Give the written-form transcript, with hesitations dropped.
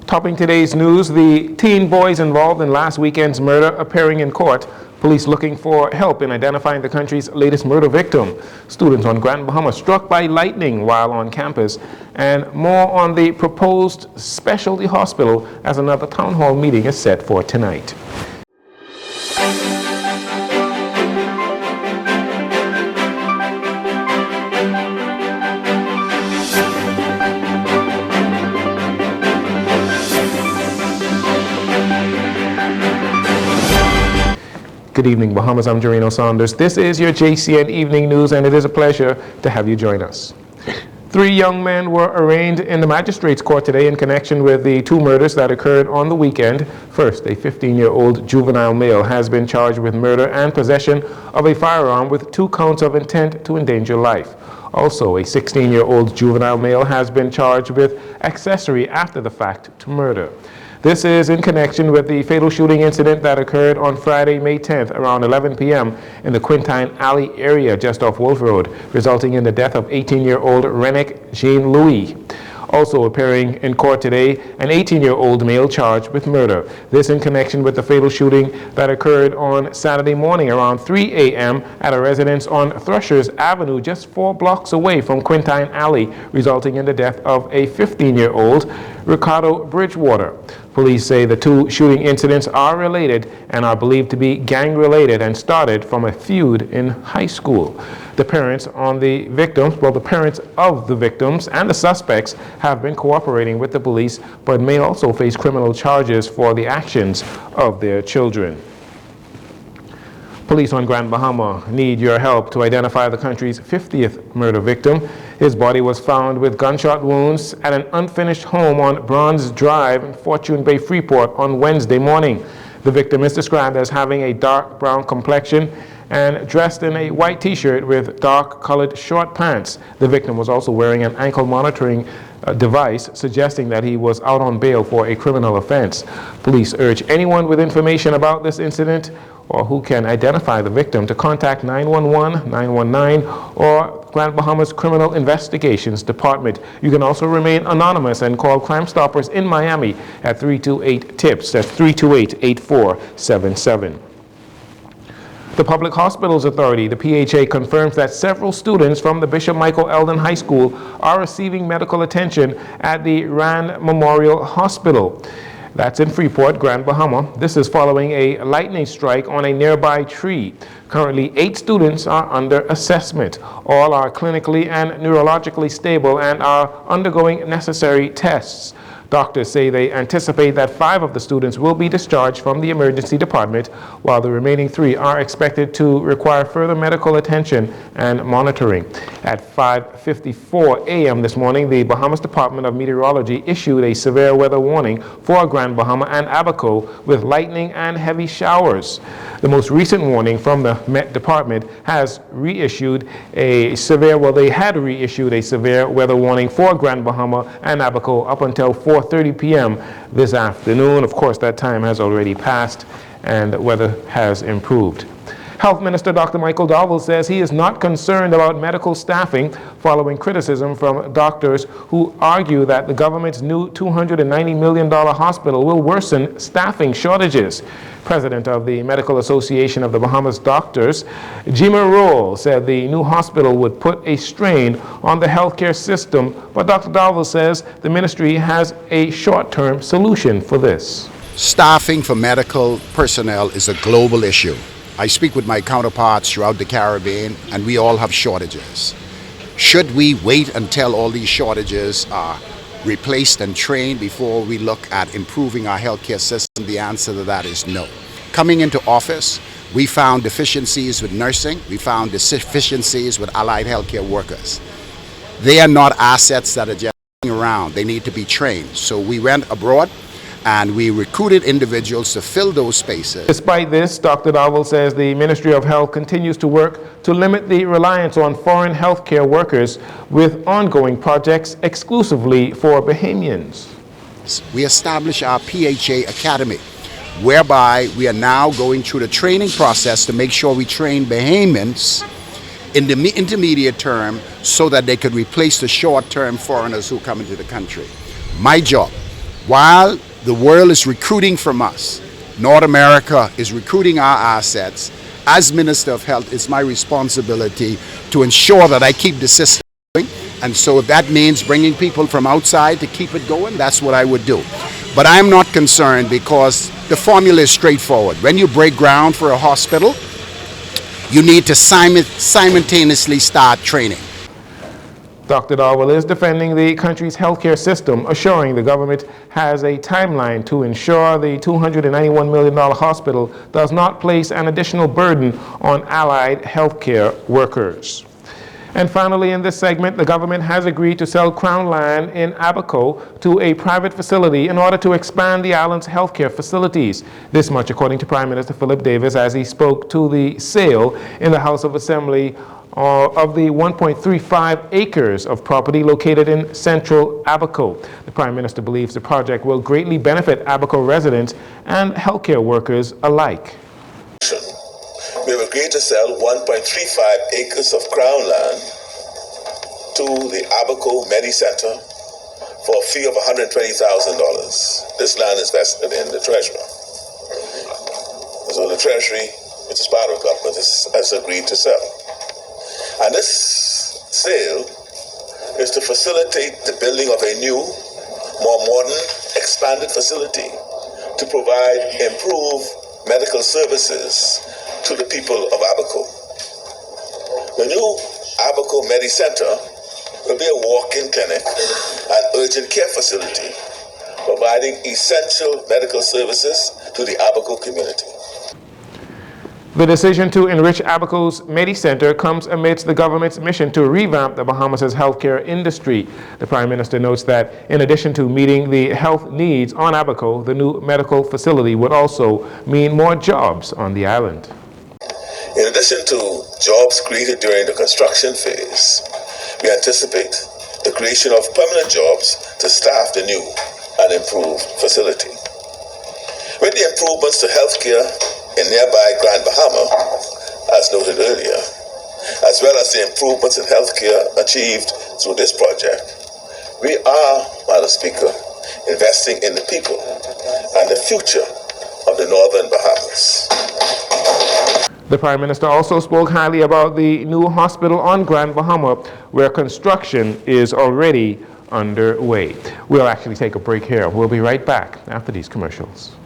Topping today's news, the teen boys involved in last weekend's murder appearing in court. Police looking for help in identifying the country's latest murder victim. Students on Grand Bahama struck by lightning while on campus. And more on the proposed specialty hospital as another town hall meeting is set for tonight. Good evening, Bahamas. I'm Jarino Saunders. This is your JCN Evening News, and it is a pleasure to have you join us. 3 young men were arraigned in the magistrate's court today in connection with the 2 murders that occurred on the weekend. First, a 15-year-old juvenile male has been charged with murder and possession of a firearm with 2 counts of intent to endanger life. Also, a 16-year-old juvenile male has been charged with accessory after the fact to murder. This is in connection with the fatal shooting incident that occurred on Friday, May 10th, around 11 p.m. in the Quintine Alley area just off Wolf Road, resulting in the death of 18-year-old Renick Jean Louis. Also appearing in court today, an 18-year-old male charged with murder. This in connection with the fatal shooting that occurred on Saturday morning around 3 a.m. at a residence on Thrusher's Avenue, just 4 blocks away from Quintine Alley, resulting in the death of a 15-year-old Ricardo Bridgewater. Police say the 2 shooting incidents are related and are believed to be gang-related and started from a feud in high school. The parents of the victims and the suspects have been cooperating with the police, but may also face criminal charges for the actions of their children. Police on Grand Bahama need your help to identify the country's 50th murder victim. His body was found with gunshot wounds at an unfinished home on Bronze Drive in Fortune Bay, Freeport on Wednesday morning. The victim is described as having a dark brown complexion and dressed in a white t-shirt with dark-colored short pants. The victim was also wearing an ankle monitoring device, suggesting that he was out on bail for a criminal offense. Police urge anyone with information about this incident or who can identify the victim to contact 911, 919, or Grand Bahama's Criminal Investigations Department. You can also remain anonymous and call Crime Stoppers in Miami at 328-TIPS. That's 328-8477. The Public Hospitals Authority, the PHA, confirms that several students from the Bishop Michael Eldon High School are receiving medical attention at the Rand Memorial Hospital. That's in Freeport, Grand Bahama. This is following a lightning strike on a nearby tree. Currently, 8 students are under assessment. All are clinically and neurologically stable and are undergoing necessary tests. Doctors say they anticipate that 5 of the students will be discharged from the emergency department, while the remaining 3 are expected to require further medical attention and monitoring. At 5:54 a.m. this morning, the Bahamas Department of Meteorology issued a severe weather warning for Grand Bahama and Abaco with lightning and heavy showers. The most recent warning from the Met Department has reissued a severe weather warning for Grand Bahama and Abaco up until 4:30 p.m. this afternoon. Of course, that time has already passed and the weather has improved. Health Minister Dr. Michael Dowell says he is not concerned about medical staffing following criticism from doctors who argue that the government's new $290 million hospital will worsen staffing shortages. President of the Medical Association of the Bahamas Doctors, Jima Roll, said the new hospital would put a strain on the healthcare system, but Dr. Dowell says the ministry has a short-term solution for this. Staffing for medical personnel is a global issue. I speak with my counterparts throughout the Caribbean, and we all have shortages. Should we wait until all these shortages are replaced and trained before we look at improving our healthcare system? The answer to that is no. Coming into office, we found deficiencies with nursing. We found deficiencies with allied healthcare workers. They are not assets that are just around. They need to be trained. So we went abroad and we recruited individuals to fill those spaces. Despite this, Dr. Dowell says the Ministry of Health continues to work to limit the reliance on foreign healthcare workers with ongoing projects exclusively for Bahamians. We established our PHA Academy, whereby we are now going through the training process to make sure we train Bahamians in the intermediate term so that they could replace the short-term foreigners who come into the country. My job While the world is recruiting from us, North America is recruiting our assets. As Minister of Health, it's my responsibility to ensure that I keep the system going. And so if that means bringing people from outside to keep it going, that's what I would do. But I'm not concerned because the formula is straightforward. When you break ground for a hospital, you need to simultaneously start training. Dr. Darwell is defending the country's healthcare system, assuring the government has a timeline to ensure the $291 million hospital does not place an additional burden on allied healthcare workers. And finally, in this segment, the government has agreed to sell Crown land in Abaco to a private facility in order to expand the island's healthcare facilities. This much according to Prime Minister Philip Davis as he spoke to the sale in the House of Assembly of the 1.35 acres of property located in central Abaco. The Prime Minister believes the project will greatly benefit Abaco residents and healthcare workers alike. We have agreed to sell 1.35 acres of Crown land to the Abaco Medi Center for a fee of $120,000. This land is vested in the Treasury. So the Treasury, which is part of government, has agreed to sell. And this sale is to facilitate the building of a new, more modern, expanded facility to provide improved medical services to the people of Abaco. The new Abaco Medi Center will be a walk-in clinic and urgent care facility, providing essential medical services to the Abaco community. The decision to enrich Abaco's Medi Center comes amidst the government's mission to revamp the Bahamas' healthcare industry. The Prime Minister notes that in addition to meeting the health needs on Abaco, the new medical facility would also mean more jobs on the island. In addition to jobs created during the construction phase, we anticipate the creation of permanent jobs to staff the new and improved facility. With the improvements to healthcare in nearby Grand Bahama, as noted earlier, as well as the improvements in healthcare achieved through this project, we are, Madam Speaker, investing in the people and the future of the Northern Bahamas. The Prime Minister also spoke highly about the new hospital on Grand Bahama, where construction is already underway. We'll actually take a break here. We'll be right back after these commercials.